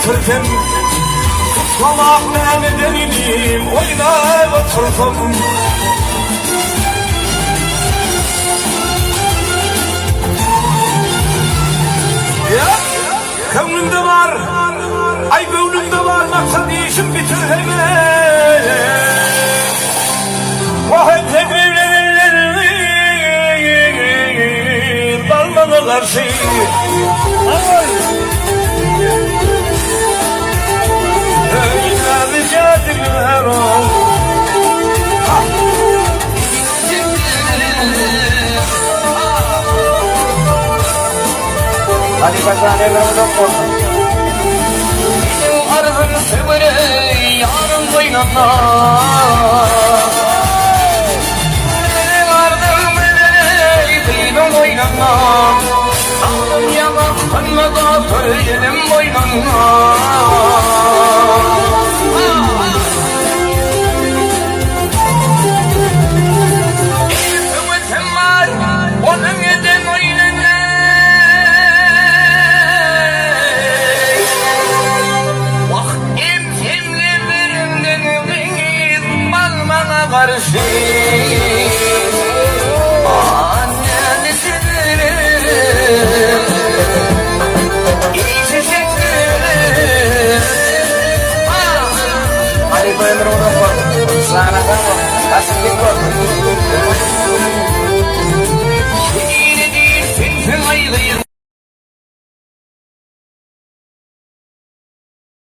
oturken tutmamak ne nedenim oynayıp oturdum. Ya gönlümde var, ay gönlümde var, maksat işim bitir hemen. Vahit tebirler dalmana karşı. Öyle ricadım her ol. Hadi bakalım evladım olsun. Arhın severe yarın boynana. Ardım edere benim boynana. Aldım yamak kanmadan söyledim boynana. İltimetim var onun eden oynana. Karşı annesidir, içecektir. Hadi koyalım onu. Sana kamu, kasih kita.